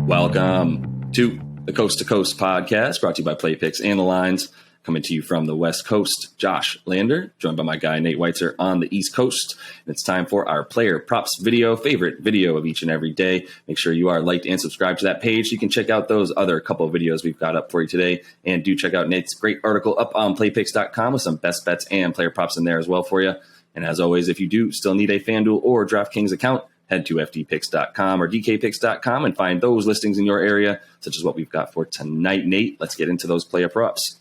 Welcome to the Coast to Coast podcast, brought to you by Play Picks and the Lines. Coming to you from the West Coast, Josh Lander, joined by my guy Nate Weitzer on the East Coast. And it's time for our player props video, favorite video of each and every day. Make sure you are liked and subscribed to that page. You can check out those other couple of videos we've got up for you today. And do check out Nate's great article up on playpicks.com with some best bets and player props in there as well for you. And as always, if you do still need a FanDuel or DraftKings account, head to fdpicks.com or dkpicks.com and find those listings in your area, such as what we've got for tonight. Nate, let's get into those player props.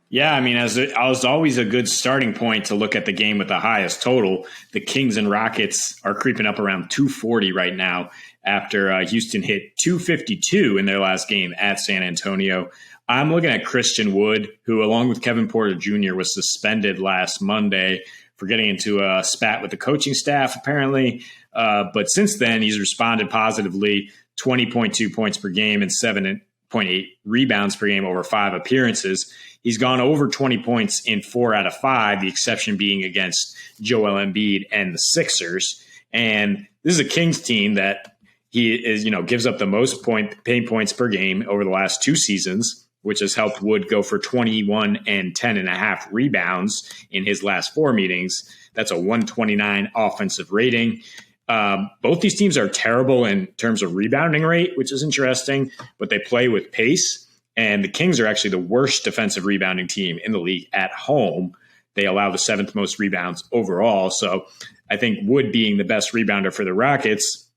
Yeah, I mean, as always a good starting point to look at the game with the highest total. The Kings and Rockets are creeping up around 240 right now after Houston hit 252 in their last game at San Antonio. I'm looking at Christian Wood, who along with Kevin Porter Jr. was suspended last Monday for getting into a spat with the coaching staff, apparently. But since then, he's responded positively, 20.2 points per game and 7.8 rebounds per game over 5 appearances. He's gone over 20 points in 4 out of 5, the exception being against Joel Embiid and the Sixers. And this is a Kings team that he is, gives up the most paint points per game over the last 2 seasons, which has helped Wood go for 21 and 10.5 rebounds in his last 4 meetings. That's a 129 offensive rating. Both these teams are terrible in terms of rebounding rate, which is interesting, but they play with pace. And the Kings are actually the worst defensive rebounding team in the league at home. They allow the 7th most rebounds overall. So I think Wood being the best rebounder for the Rockets,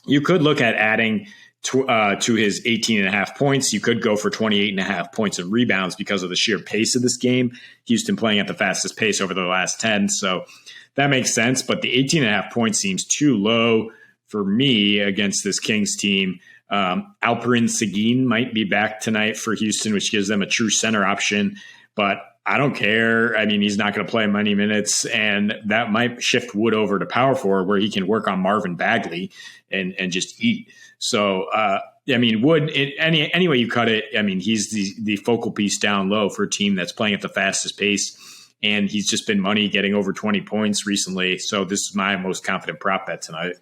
you could look at adding to his 18.5 points. You could go for 28.5 points of rebounds because of the sheer pace of this game. Houston playing at the fastest pace over the last 10. So that makes sense. But the 18.5 points seems too low for me against this Kings team. Alperen Sengun might be back tonight for Houston, which gives them a true center option, but I don't care. I mean, he's not going to play many minutes, and that might shift Wood over to power forward where he can work on Marvin Bagley and just eat. So, Wood, any way you cut it, I mean, he's the focal piece down low for a team that's playing at the fastest pace, and he's just been money getting over 20 points recently. So this is my most confident prop bet tonight.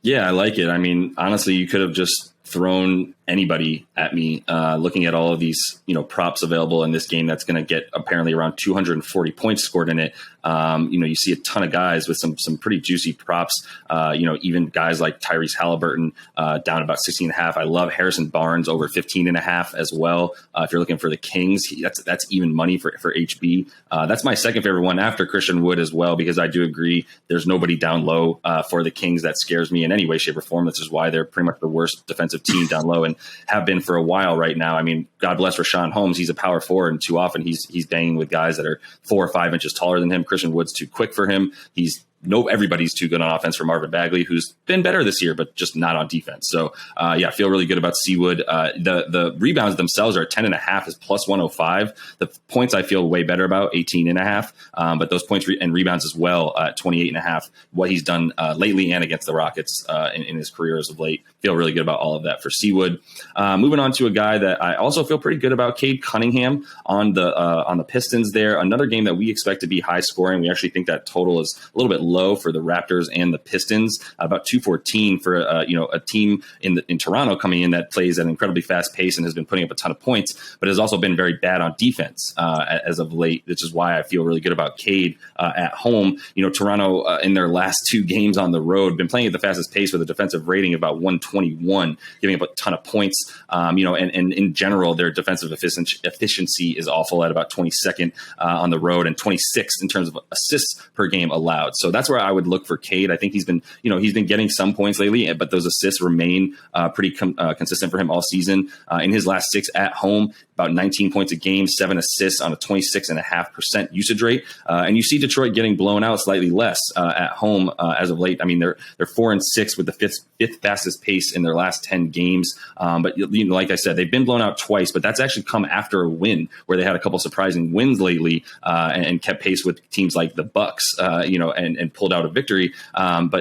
Yeah, I like it. I mean, honestly, you could have just thrown anybody at me looking at all of these, props available in this game that's going to get apparently around 240 points scored in it. You see a ton of guys with some pretty juicy props, even guys like Tyrese Halliburton down about 16.5. I love Harrison Barnes over 15.5 as well. If you're looking for the Kings, that's even money for HB. That's my second favorite one after Christian Wood as well, because I do agree there's nobody down low for the Kings that scares me in any way, shape, or form. This is why they're pretty much the worst defensive team down low and have been for a while right now. I mean, God bless Rashawn Holmes. He's a power forward, and too often he's banging with guys that are 4 or 5 inches taller than him. Christian Wood's too quick for him. Everybody's too good on offense for Marvin Bagley, who's been better this year, but just not on defense. So, I feel really good about Seawood. The rebounds themselves are at 10.5 is plus 105. The points I feel way better about 18.5. But those points and rebounds as well at 28.5. What he's done lately and against the Rockets in his career as of late. Feel really good about all of that for Seawood. Moving on to a guy that I also feel pretty good about, Cade Cunningham on the Pistons there. Another game that we expect to be high scoring. We actually think that total is a little bit low for the Raptors and the Pistons, about 214 for a team in Toronto coming in that plays at an incredibly fast pace and has been putting up a ton of points, but has also been very bad on defense as of late, which is why I feel really good about Cade at home. Toronto in their last 2 games on the road been playing at the fastest pace with a defensive rating of about 121, giving up a ton of points. And in general, their defensive efficiency is awful at about 22nd on the road and 26th in terms of assists per game allowed. So that's where I would look for Cade. I think he's been getting some points lately, but those assists remain pretty consistent for him all season. In his last 6 at home, about 19 points a game, 7 assists on a 26.5% usage rate. And you see Detroit getting blown out slightly less at home as of late. I mean, they're 4-6 with the fifth fastest pace in their last 10 games. But like I said, they've been blown out twice, but that's actually come after a win where they had a couple surprising wins lately and kept pace with teams like the Bucks, and pulled out a victory. And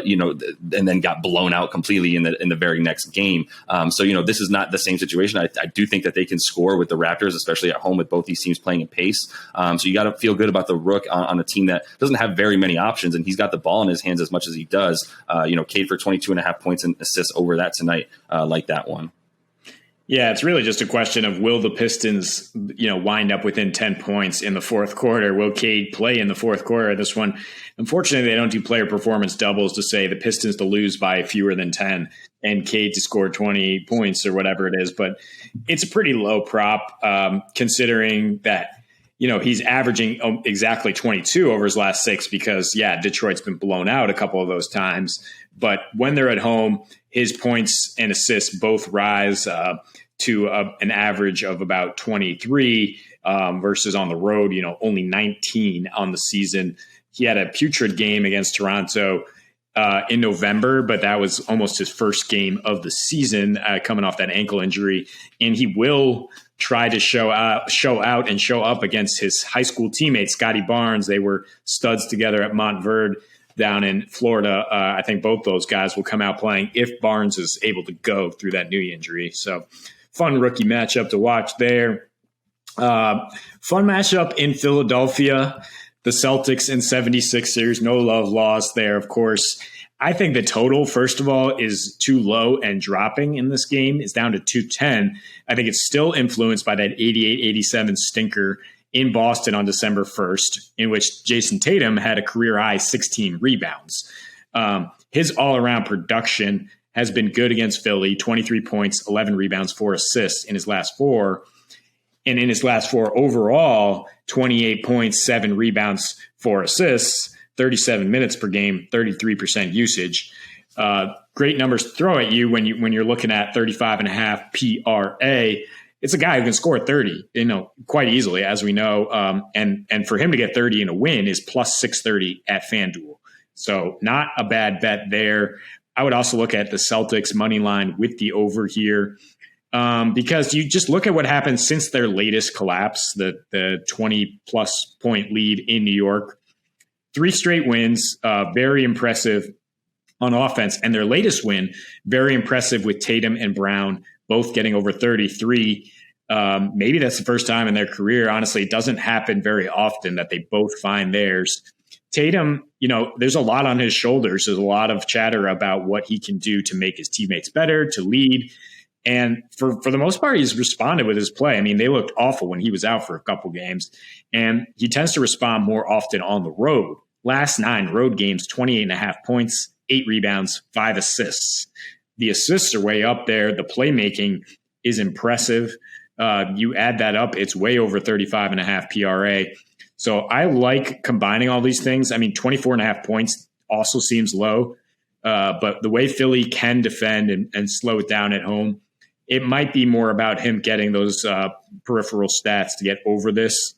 then got blown out completely in the very next game. So this is not the same situation. I do think that they can score with the Raptors, especially at home with both these teams playing at pace. So you got to feel good about the Rook on a team that doesn't have very many options, and he's got the ball in his hands as much as he does. Cade for 22.5 points and assists over that tonight, like that one. Yeah, it's really just a question of will the Pistons, wind up within 10 points in the fourth quarter? Will Cade play in the fourth quarter of this one? Unfortunately, they don't do player performance doubles to say the Pistons to lose by fewer than 10 and Cade to score 20 points or whatever it is. But it's a pretty low prop considering that, he's averaging exactly 22 over his last 6 because, Detroit's been blown out a couple of those times. But when they're at home, his points and assists both rise to an average of about 23 versus on the road, only 19 on the season. He had a putrid game against Toronto in November, but that was almost his first game of the season coming off that ankle injury. And he will try to show out and show up against his high school teammate, Scotty Barnes. They were studs together at Montverde down in Florida. I think both those guys will come out playing if Barnes is able to go through that knee injury. So fun rookie matchup to watch there. Fun matchup in Philadelphia, the Celtics and 76ers. No love lost there, of course. I think the total, first of all, is too low and dropping in this game. It's down to 210. I think it's still influenced by that 88-87 stinker in Boston on December 1st, in which Jason Tatum had a career-high 16 rebounds. His all-around production has been good against Philly, 23 points, 11 rebounds, 4 assists in his last 4. And in his last 4 overall, 28 points, 7 rebounds, 4 assists, 37 minutes per game, 33% usage. Great numbers to throw at you when you're looking at 35.5 PRA. It's a guy who can score 30, quite easily, as we know. And for him to get 30 in a win is plus 630 at FanDuel. So not a bad bet there. I would also look at the Celtics money line with the over here. Because you just look at what happened since their latest collapse, the 20-plus point lead in New York. 3 straight wins, very impressive on offense. And their latest win, very impressive with Tatum and Brown both getting over 33. Maybe that's the first time in their career. Honestly, it doesn't happen very often that they both find theirs. Tatum, there's a lot on his shoulders. There's a lot of chatter about what he can do to make his teammates better, to lead. And for the most part, he's responded with his play. I mean, they looked awful when he was out for a couple games. And he tends to respond more often on the road. Last 9 road games, 28.5 points, 8 rebounds, 5 assists. The assists are way up there. The playmaking is impressive. You add that up, it's way over 35.5 PRA. So I like combining all these things. I mean, 24.5 points also seems low. But the way Philly can defend and slow it down at home, it might be more about him getting those peripheral stats to get over this.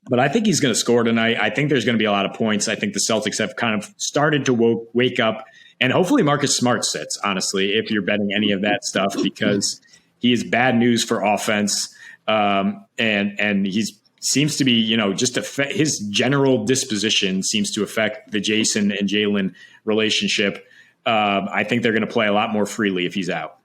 But I think he's going to score tonight. I think there's going to be a lot of points. I think the Celtics have kind of started to wake up. And hopefully Marcus Smart sits, honestly, if you're betting any of that stuff, because he is bad news for offense. And he's seems to be, just his general disposition seems to affect the Jason and Jalen relationship. I think they're going to play a lot more freely if he's out.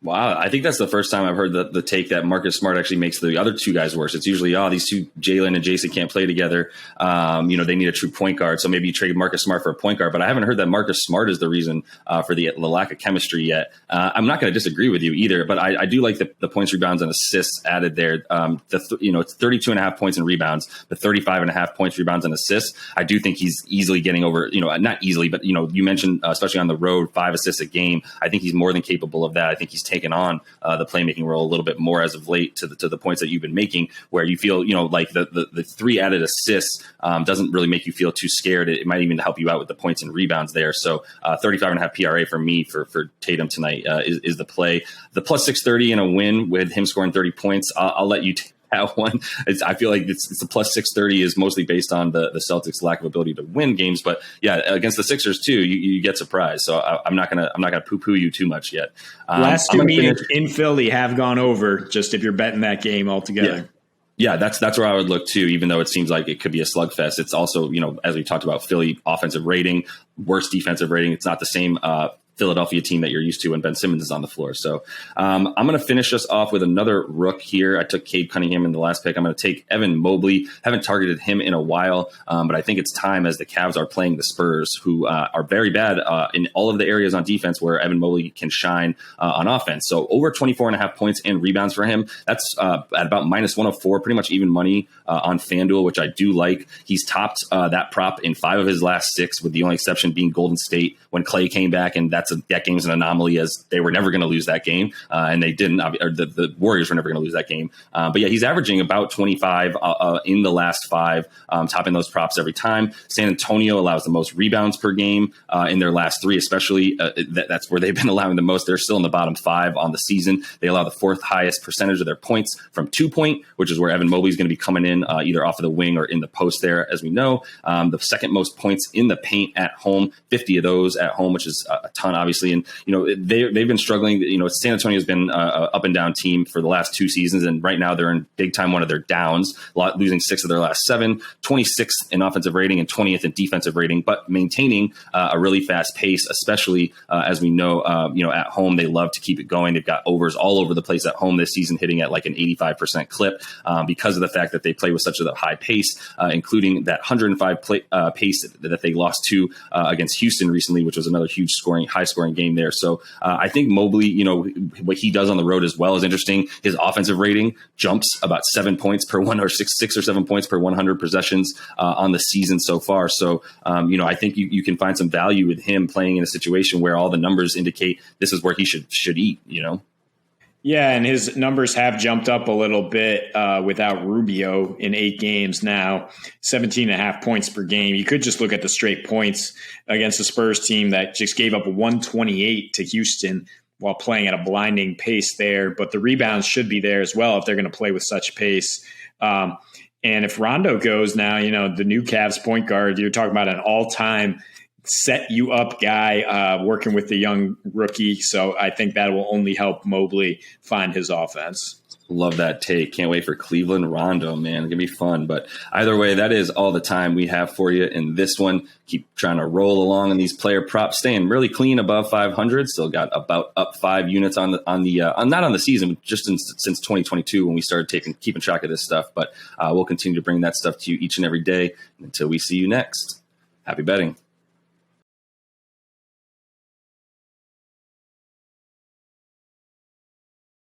Wow, I think that's the first time I've heard the take that Marcus Smart actually makes the other 2 guys worse. It's usually, these 2, Jalen and Jason, can't play together. They need a true point guard, so maybe you trade Marcus Smart for a point guard. But I haven't heard that Marcus Smart is the reaon for the lack of chemistry yet. I'm not going to disagree with you either, but I do like the points, rebounds, and assists added there. It's 32.5 points and rebounds, but 35.5 points, rebounds, and assists. I do think he's easily getting over, not easily, but, you mentioned, especially on the road, 5 assists a game. I think he's more than capable of that. I think he's taken on the playmaking role a little bit more as of late to the points that you've been making, where you feel, like the 3 added assists doesn't really make you feel too scared. It might even help you out with the points and rebounds there. So 35.5 PRA for me for Tatum tonight is the play. The plus 630 in a win with him scoring 30 points. I'll let you that one. I feel like it's the plus 630 is mostly based on the Celtics' lack of ability to win games, but against the Sixers too, you get surprised. So I'm not gonna poo-poo you too much yet. Last 2 meetings in Philly have gone over. Just if you're betting that game altogether. Yeah, that's where I would look too, even though it seems like it could be a slugfest. It's also, as we talked about, Philly offensive rating, worst defensive rating. It's not the same Philadelphia team that you're used to when Ben Simmons is on the floor. So I'm going to finish us off with another rook here. I took Cade Cunningham in the last pick. I'm going to take Evan Mobley. Haven't targeted him in a while, but I think it's time as the Cavs are playing the Spurs, who are very bad in all of the areas on defense where Evan Mobley can shine on offense. So over 24.5 points and rebounds for him. That's at about minus 104, pretty much even money on FanDuel, which I do like. He's topped that prop in 5 of his last 6, with the only exception being Golden State when Clay came back, and that game's an anomaly, as they were never going to lose that game, and they didn't. Or the Warriors were never going to lose that game. But yeah, he's averaging about 25 in the last 5, topping those props every time. San Antonio allows the most rebounds per game in their last 3, especially. That's where they've been allowing the most. They're still in the bottom 5 on the season. They allow the 4th highest percentage of their points from 2-point, which is where Evan Mobley is going to be coming in either off of the wing or in the post there, as we know. The second most points in the paint at home, 50 of those at home, which is a ton, obviously. And, they've been struggling. San Antonio has been an up and down team for the last 2 seasons. And right now they're in big time one of their downs, losing 6 of their last 7, 26th in offensive rating and 20th in defensive rating, but maintaining a really fast pace, especially as we know, at home, they love to keep it going. They've got overs all over the place at home this season, hitting at like an 85% clip because of the fact that they play with such a high pace, including that 105 pace that they lost to against Houston recently, which was another huge high scoring game there. So I think Mobley, what he does on the road as well is interesting. His offensive rating jumps about 7 points per one, or six or 7 points per 100 possessions on the season so far. So, I think you can find some value with him playing in a situation where all the numbers indicate this is where he should eat, Yeah, and his numbers have jumped up a little bit without Rubio in 8 games now, 17.5 points per game. You could just look at the straight points against the Spurs team that just gave up 128 to Houston while playing at a blinding pace there. But the rebounds should be there as well if they're going to play with such pace. And if Rondo goes now, the new Cavs point guard, you're talking about an all-time set you up guy working with the young rookie. So I think that will only help Mobley find his offense. Love that take. Can't wait for Cleveland Rondo, man. It's going to be fun. But either way, that is all the time we have for you in this one. Keep trying to roll along in these player props, staying really clean above 500. Still got about up 5 units on the not on the season, but just since 2022 when we started keeping track of this stuff. But we'll continue to bring that stuff to you each and every day until we see you next. Happy betting.